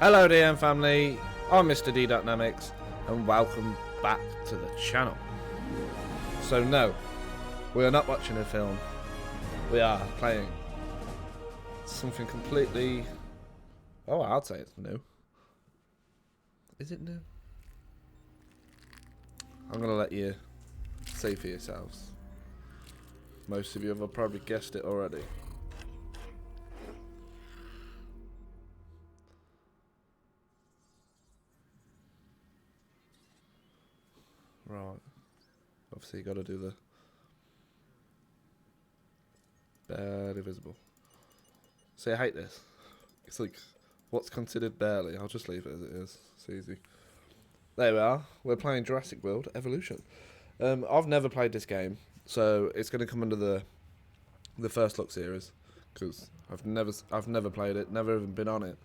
Hello DM family, I'm Mr. D.Namics and welcome back to the channel. So no, we are not watching a film, we are playing something completely, oh I'd say it's new. Is it new? I'm going to let you see for yourselves. Most of you have probably guessed it already. Right. Obviously you got to do the barely visible. See, I hate this. It's like, what's considered barely? I'll just leave it as it is. It's easy. There we are. We're playing Jurassic World Evolution. I've never played this game, so it's going to come under the First Look series because I've never played it, never even been on it.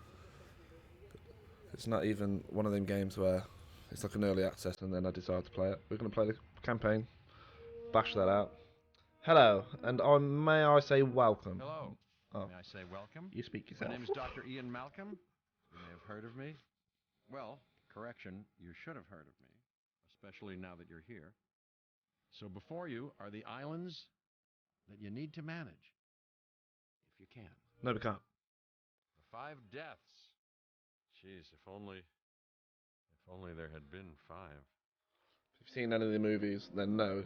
It's not even one of them games where it's like an early access and then I decide to play it. We're going to play the campaign, bash that out. Hello, and may I say welcome. Hello. Oh. May I say welcome? You speak yourself. My name is Dr. Ian Malcolm. You may have heard of me. Well, correction, you should have heard of me, especially now that you're here. So before you are the islands that you need to manage, if you can. No, we can't. The 5 deaths. Jeez, if only there had been 5. If you've seen any of the movies, then no,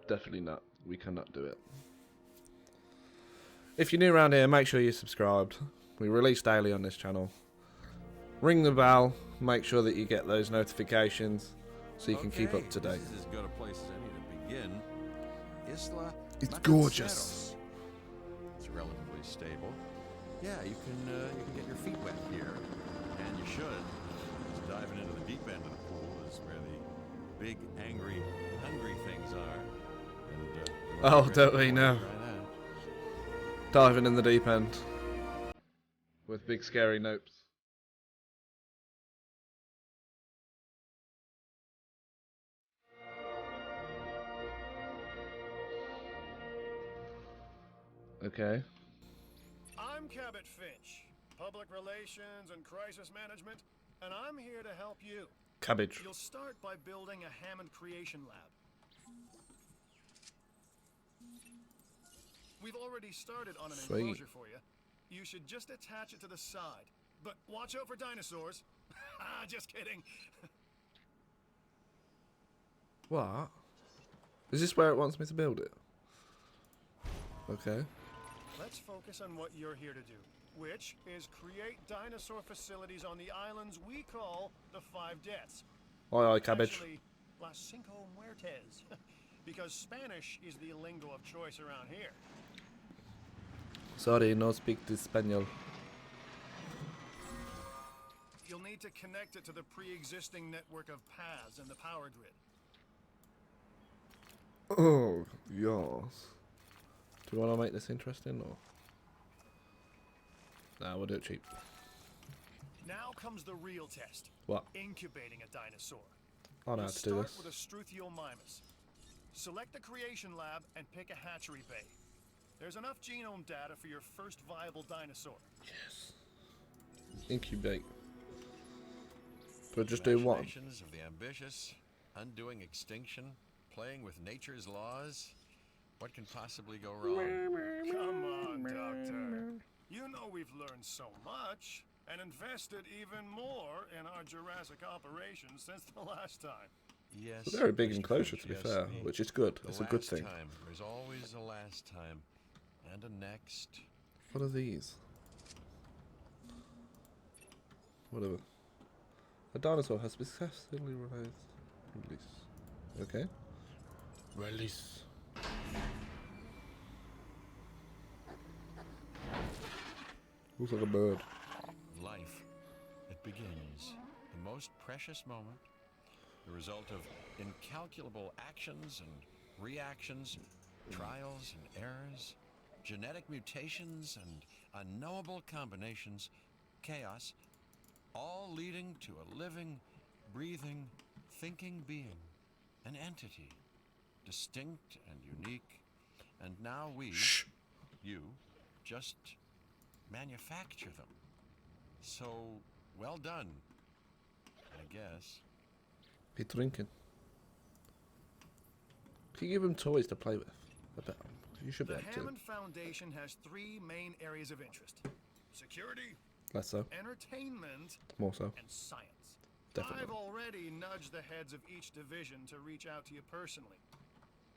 definitely not. We cannot do it. If you're new around here, make sure you're subscribed. We release daily on this channel. Ring the bell, make sure that you get those notifications so you can keep up to date. This is as good a place as any to begin. Isla It's gorgeous. It's relatively stable. Yeah, you can get your feet wet here, and you should. Just diving into the deep end of the pool is where the big, angry, hungry things are. And, Oh, don't we know? Diving in the deep end with big scary nopes. Okay. I'm Cabot Finch, Public Relations and Crisis Management, and I'm here to help you. Cabbage. You'll start by building a Hammond Creation Lab. We've already started on an enclosure for you. You should just attach it to the side. But watch out for dinosaurs. Just kidding. What? Is this where it wants me to build it? Okay. Let's focus on what you're here to do, which is create dinosaur facilities on the islands we call the 5 Deaths. Aye, cabbage. Actually, Las Cinco Muertes, because Spanish is the lingo of choice around here. Sorry, no speak to Spaniel. You'll need to connect it to the pre-existing network of paths and the power grid. Oh, yes. Do you want to make this interesting or? Nah, we'll do it cheap. Now comes the real test. What? Incubating a dinosaur. I know how to do this. Start with a Struthiomimus. Select the creation lab and pick a hatchery bay. There's enough genome data for your first viable dinosaur. Yes. Incubate. Do I just do one? Imaginations of the ambitious, undoing extinction, playing with nature's laws. What can possibly go wrong? Come on, Doctor. You know we've learned so much and invested even more in our Jurassic operations since the last time. Yes. It's a very big Mr. enclosure, Finch, to be yes, fair, the- which is good. the It's a good last thing. time. There's always a last time. And a next. What are these? Whatever. A dinosaur has successfully released. Okay. Release. Looks like a bird. Life. It begins. The most precious moment. The result of incalculable actions and reactions, trials and errors, genetic mutations and unknowable combinations, chaos, all leading to a living, breathing, thinking being, an entity, distinct and unique. And now we, you, just manufacture them. So Well done, I guess. Be drinking. Can you give him toys to play with? I bet you should be The able to. Hammond Foundation has 3 main areas of interest: security, Less so. entertainment, More so. and science. Definitely. I've already nudged the heads of each division to reach out to you personally.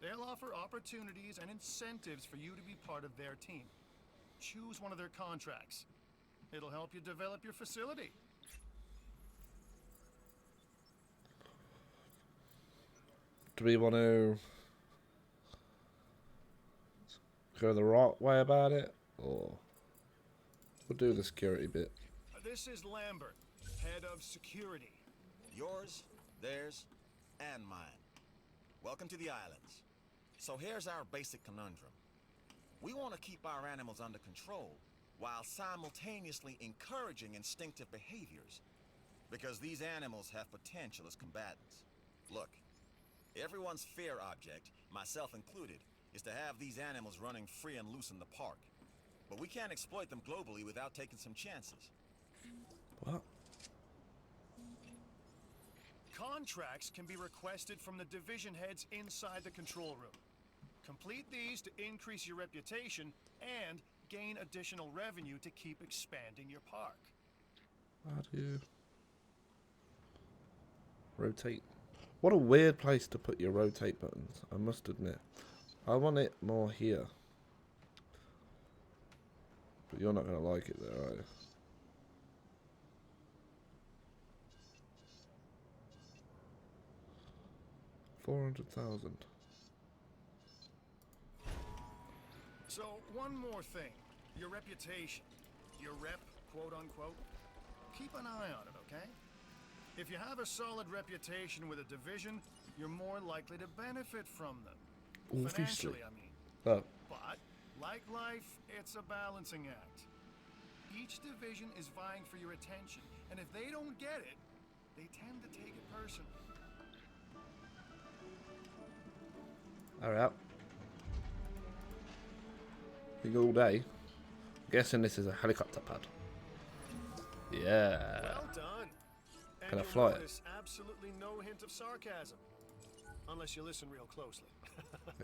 They'll offer opportunities and incentives for you to be part of their team. Choose one of their contracts. It'll help you develop your facility. Do we want to go the right way about it, or we'll do the security bit? This is Lambert, head of security. Yours, theirs, and mine. Welcome to the islands. So here's our basic conundrum. We want to keep our animals under control while simultaneously encouraging instinctive behaviors, because these animals have potential as combatants. Look, everyone's fear object, myself included, is to have these animals running free and loose in the park. But we can't exploit them globally without taking some chances. What? Contracts can be requested from the division heads inside the control room. Complete these to increase your reputation and gain additional revenue to keep expanding your park. How do you rotate? What a weird place to put your rotate buttons, I must admit. I want it more here. But you're not going to like it there, are you? $400,000. So, one more thing. Your reputation. Your rep, quote unquote. Keep an eye on it, okay? If you have a solid reputation with a division, you're more likely to benefit from them. Obviously. Financially, I mean. Oh, But, like life, it's a balancing act. Each division is vying for your attention, and if they don't get it, they tend to take it personally. alright. Think all day. Guessing this is a helicopter pad. Yeah. Well done. And Can I you'll fly it? notice absolutely no hint of sarcasm. Unless you listen real closely.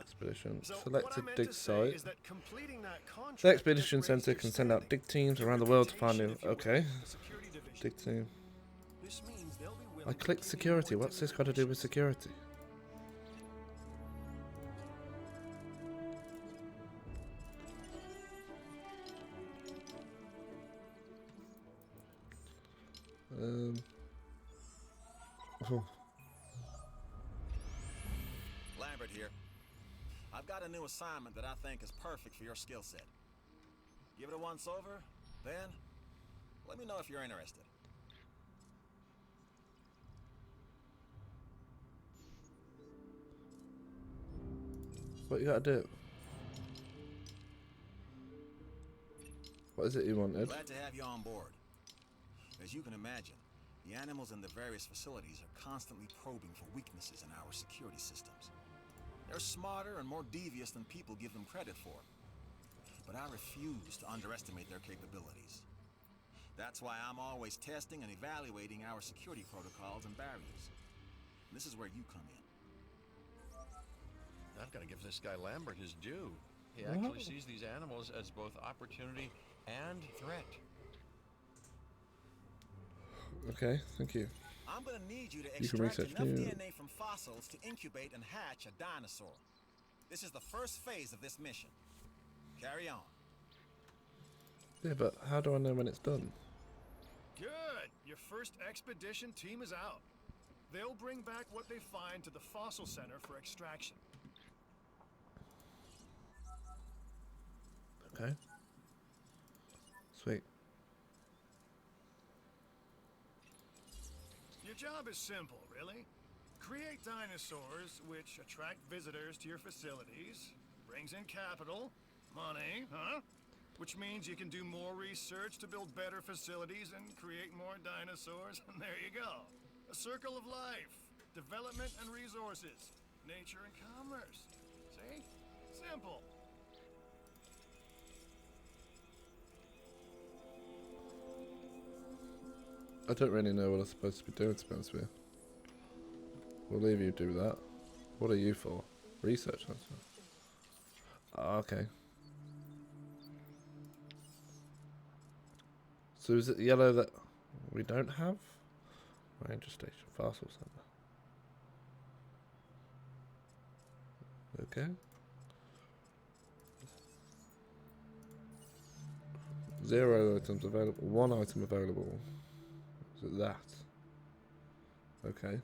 Expedition. So what I Selected meant dig to say site. is that completing that contract The expedition just raises center your can send out standing, dig teams your around the world to find reputation, new. if you will, Okay. the security division. Dig team. This means they'll be willing I to clicked give you security. more What's this got to do with security? Oh, Lambert here. I've got a new assignment that I think is perfect for your skill set. Give it a once over, then let me know if you're interested. what you got to do? What is it you wanted? Glad to have you on board. As you can imagine, the animals in the various facilities are constantly probing for weaknesses in our security systems. They're smarter and more devious than people give them credit for. But I refuse to underestimate their capabilities. That's why I'm always testing and evaluating our security protocols and barriers. This is where you come in. I've got to give this guy Lambert his due. He actually sees these animals as both opportunity and threat. Okay, thank you. I'm gonna need you to You can extract research enough new- DNA from fossils to incubate and hatch a dinosaur. This is the first phase of this mission. Carry on. Yeah, but how do I know when it's done? Good. Your first expedition team is out. They'll bring back what they find to the fossil center for extraction. Okay. Sweet. Your job is simple, really. Create dinosaurs which attract visitors to your facilities, brings in capital, money, huh? Which means you can do more research to build better facilities and create more dinosaurs, and there you go. A circle of life, development and resources, nature and commerce. See? Simple. I don't really know what I'm supposed to be doing, to be honest with you. We'll leave you do that. What are you for? Research, that's right. Oh, okay. So is it the yellow that we don't have? Ranger Station, Fossil Center. Okay. 0 items available. 1 item available. Is it that? Okay. I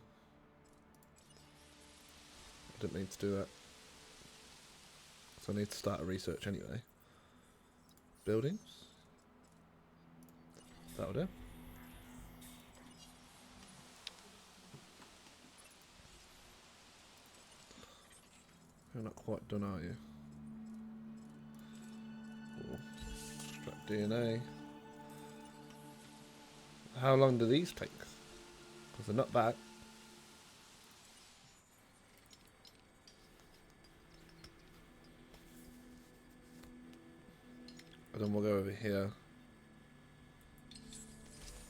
didn't mean to do that. So I need to start a research anyway. Buildings. That'll do. You're not quite done, are you? Cool. Extract DNA. How long do these take? Because they're not bad. And then we'll go over here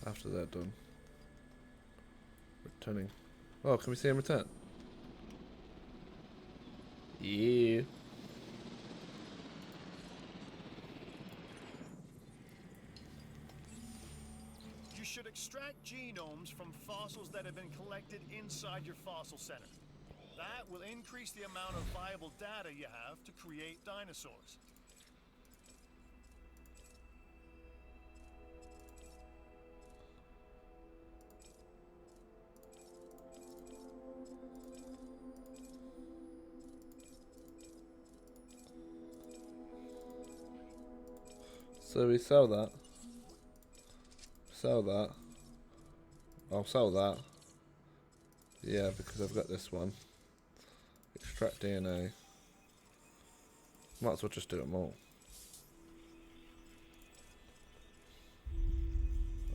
after they're done. Returning. Oh, can we see him return? Yeah. You should extract genomes from fossils that have been collected inside your fossil center. That will increase the amount of viable data you have to create dinosaurs. So we sell that. Sell that. I'll sell that. Yeah, because I've got this one. Extract DNA. Might as well just do them all.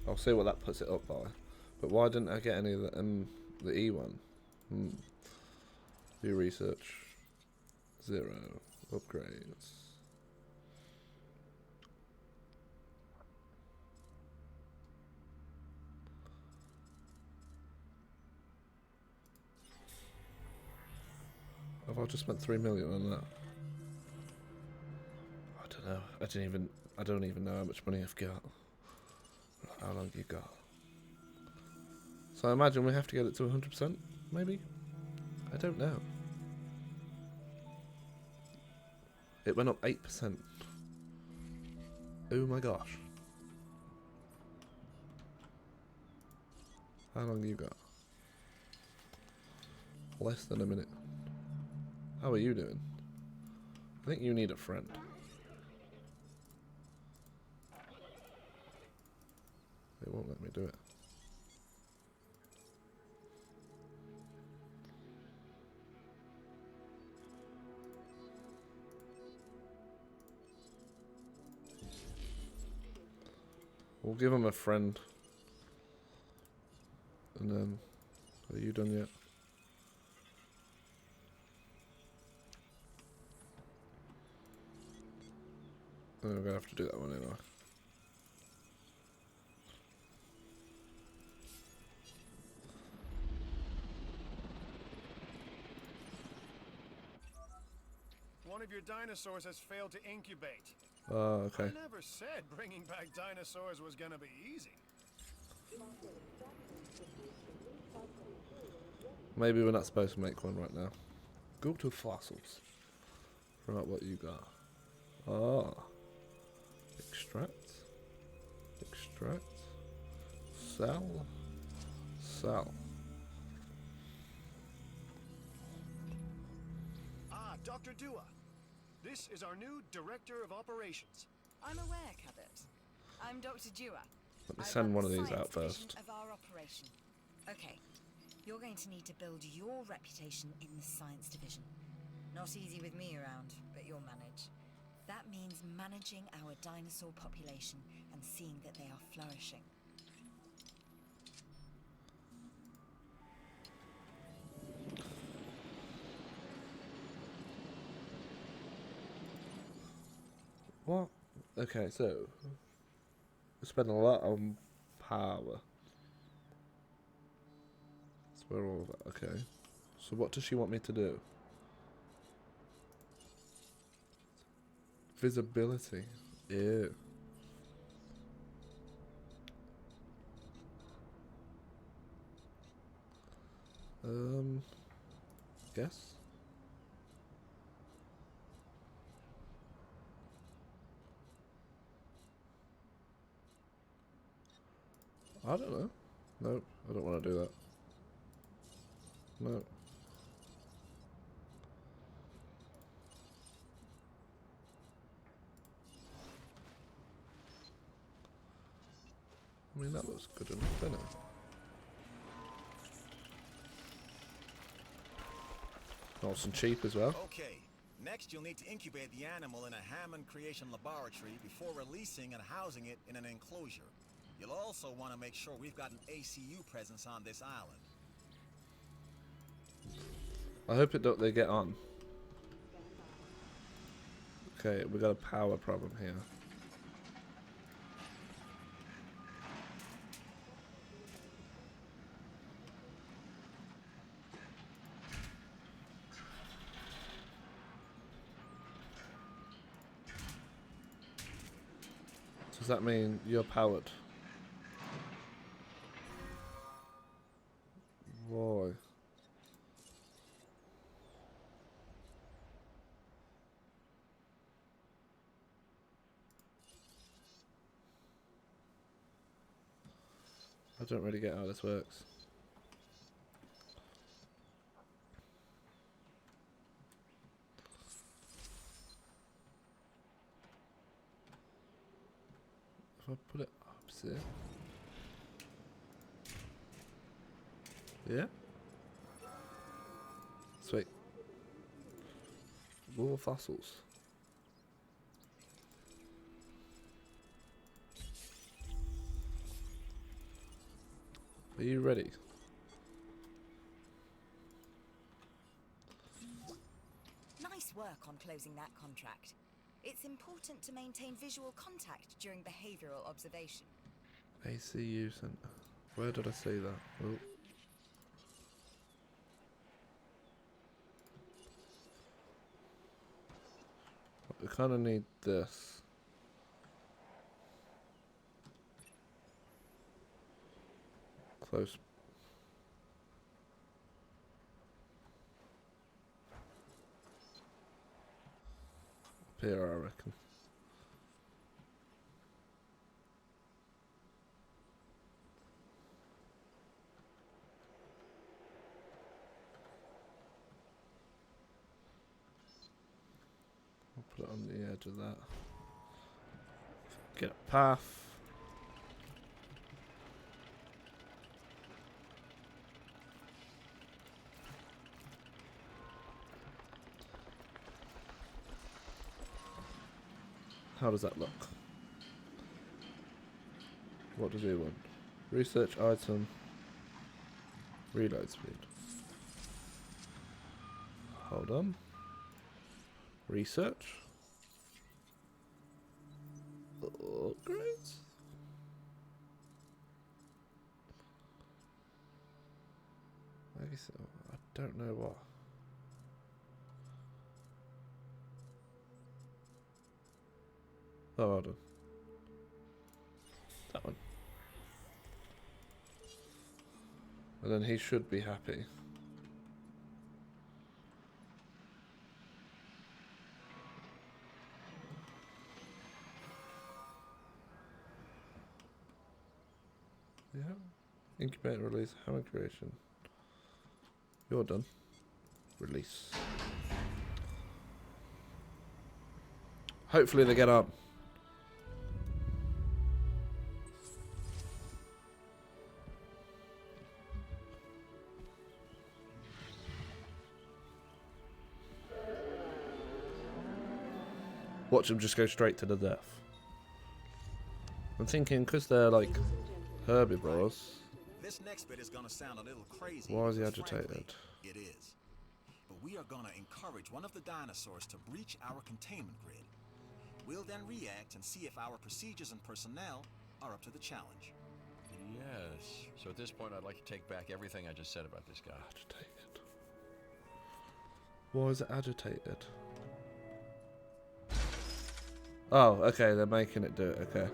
I'll see what that puts it up by. But why didn't I get any of the E one? Do research. 0. Upgrades. Have I just spent 3 million on that? I don't know. I don't even know how much money I've got. How long you got? So I imagine we have to get it to 100%, maybe? I don't know. It went up 8%. Oh my gosh. How long you got? Less than a minute. How are you doing? I think you need a friend. It won't let me do it. We'll give him a friend. And then, are you done yet? We're gonna have to do that one anyway. One of your dinosaurs has failed to incubate. Oh, okay. I never said bringing back dinosaurs was gonna be easy. Maybe we're not supposed to make one right now. Go to fossils. Right, what you got? Ah. Extract. Extract. Sell. Sell. Ah, Dr. Dua. This is our new Director of Operations. I'm aware, Cabot. I'm Dr. Dua. Let me I send run one of the these science out division first. Of our operation. Okay. You're going to need to build your reputation in the science division. Not easy with me around, but you'll manage. That means managing our dinosaur population and seeing that they are flourishing. What? Okay, so we're spending a lot on power. So we're all that. Okay. So what does she want me to do? Visibility. Ew. Guess. I don't know. No, I don't want to do that. No. I mean, that looks good enough, doesn't it? Nice and cheap as well. Okay, next you'll need to incubate the animal in a Hammond creation laboratory before releasing and housing it in an enclosure. You'll also want to make sure we've got an ACU presence on this island. I hope they get on. Okay, we got a power problem here. Does that mean you're powered? Why? I don't really get how this works. If I put it opposite. Yeah? Sweet. More fossils. Are you ready? Nice work on closing that contract. It's important to maintain visual contact during behavioral observation. ACU Center. Where did I see that? Oh. We kind of need this. Close. Up here, I reckon. I'll put it on the edge of that. Get a path. How does that look? What does he want? Research item. Reload speed. Hold on. Research. Upgrades. Maybe so. I don't know what. Oh, hold on. That one. And then he should be happy. Yeah. Incubate, release, hammer creation. You're done. Release. Hopefully they get on. Watch them just go straight to the death. I'm thinking because they're like herbivores. This next bit is gonna sound a little crazy. Why is he but frankly, agitated? It is. But we are gonna encourage one of the dinosaurs to breach our containment grid. We'll then react and see if our procedures and personnel are up to the challenge. Yes, So at this point, I'd like to take back everything I just said about this guy. Agitated. Why is it agitated? Oh, okay, they're making it do it, okay.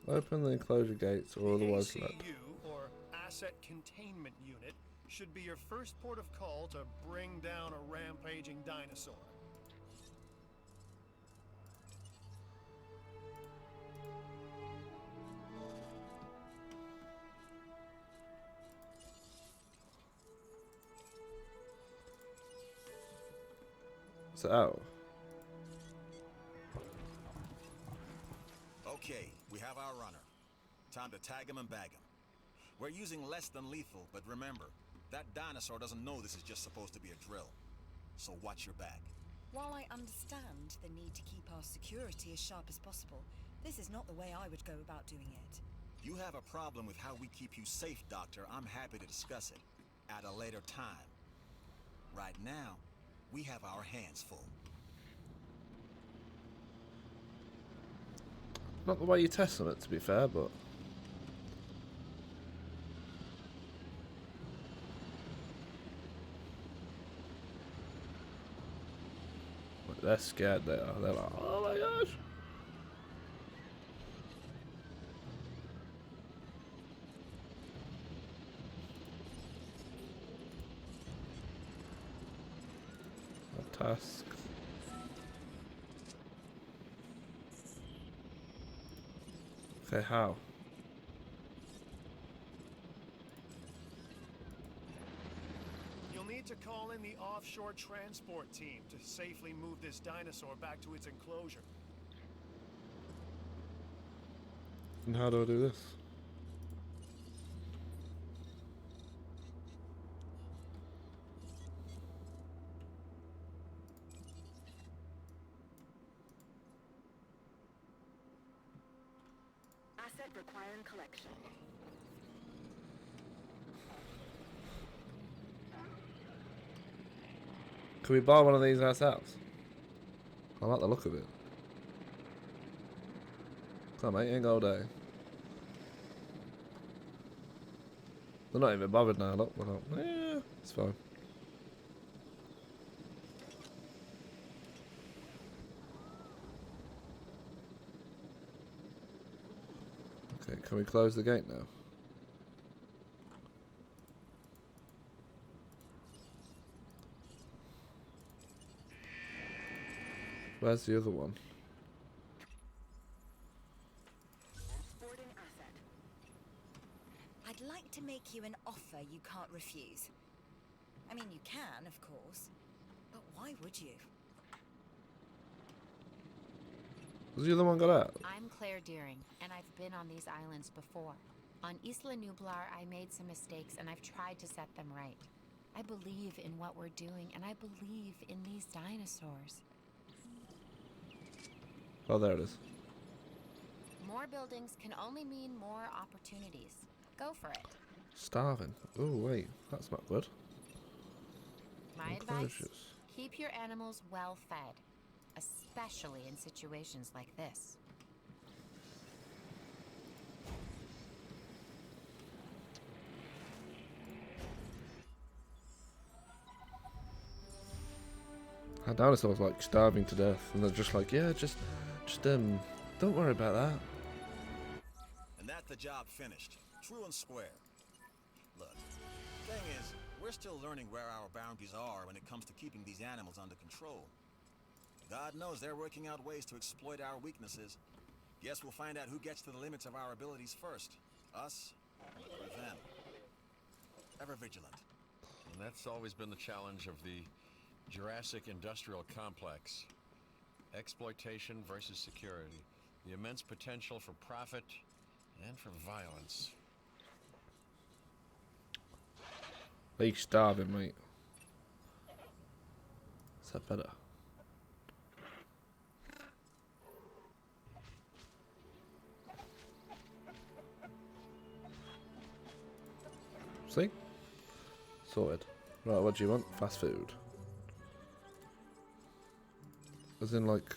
Open the enclosure gates or The otherwise let. ACU, or Asset Containment Unit, should be your first port of call to bring down a rampaging dinosaur. So, oh. Okay, we have our runner. Time to tag him and bag him. We're using less than lethal, but remember, that dinosaur doesn't know this is just supposed to be a drill. So watch your back. While I understand the need to keep our security as sharp as possible, this is not the way I would go about doing it. If you have a problem with how we keep you safe, Doctor, I'm happy to discuss it at a later time. Right now, we have our hands full. Not the way you test them, to be fair, but. They're scared, they are. They're like, oh my gosh. A task. Okay, how? You'll need to call in the offshore transport team to safely move this dinosaur back to its enclosure. And how do I do this? Asset requiring collection. Can we buy one of these ourselves? I like the look of it. Come on, mate, ain't got all day. They're not even bothered now, look. They're not. Yeah, it's fine. Okay, can we close the gate now? Where's the other one? Boarding asset. I'd like to make you an offer you can't refuse. I mean, you can, of course, but why would you? Has the other one got out? I'm Claire Deering, and I've been on these islands before. On Isla Nublar, I made some mistakes, and I've tried to set them right. I believe in what we're doing, and I believe in these dinosaurs. Oh, there it is. More buildings can only mean more opportunities. Go for it. Starving. Oh, wait. That's not good. My advice, Enclosures. keep your animals well fed, especially in situations like this. Our dinosaurs like starving to death, and they're just like, yeah, just don't worry about that. And that's the job finished. True and square. Look, thing is, we're still learning where our boundaries are when it comes to keeping these animals under control. God knows they're working out ways to exploit our weaknesses. Guess we'll find out who gets to the limits of our abilities first. Us or them. Ever vigilant. And that's always been the challenge of the Jurassic industrial complex. Exploitation versus security. The immense potential for profit and for violence. They starving, mate. Is that better? See? Sorted. Right, what do you want? Fast food. As in, like...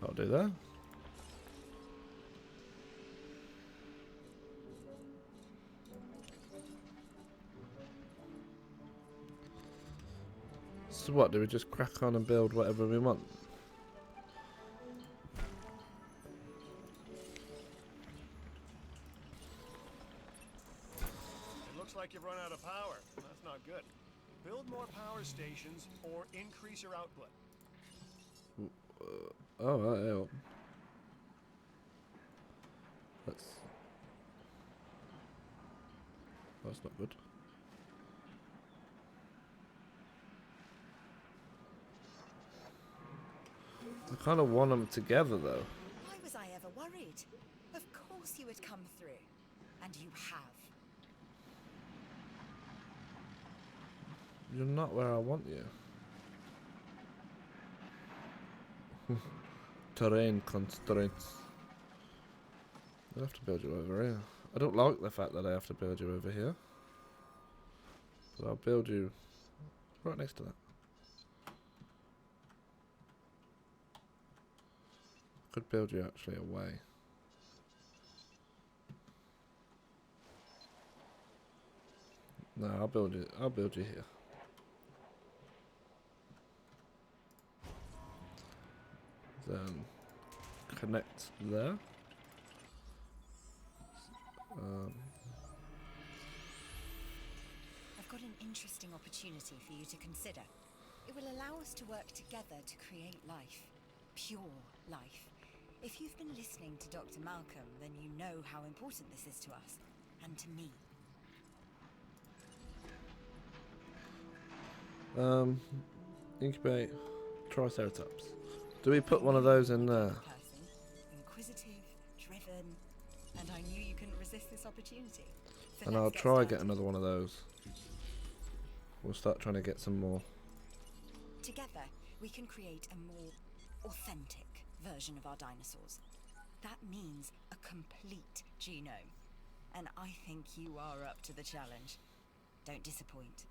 I'll do that. So what, do we just crack on and build whatever we want? It looks like you've run out of power. That's not good. Build more power stations or increase your output. Oh, right, yeah. That's not good. I kind of want them together, though. Why was I ever worried? Of course you would come through. And you have. You're not where I want you. Terrain constraints. I have to build you over here. I don't like the fact that I have to build you over here. But I'll build you right next to that. Could build you actually away. No, I'll build you here. Then connect there. I've got an interesting opportunity for you to consider. It will allow us to work together to create life. Pure life. If you've been listening to Dr. Malcolm, then you know how important this is to us. And to me. Incubate Triceratops. Do we put one of those in there? Person, inquisitive, driven, and I knew you couldn't resist this opportunity. So And let's I'll get try started. get another one of those. We'll start trying to get some more. Together, we can create a more authentic version of our dinosaurs. That means a complete genome. And I think you are up to the challenge. Don't disappoint.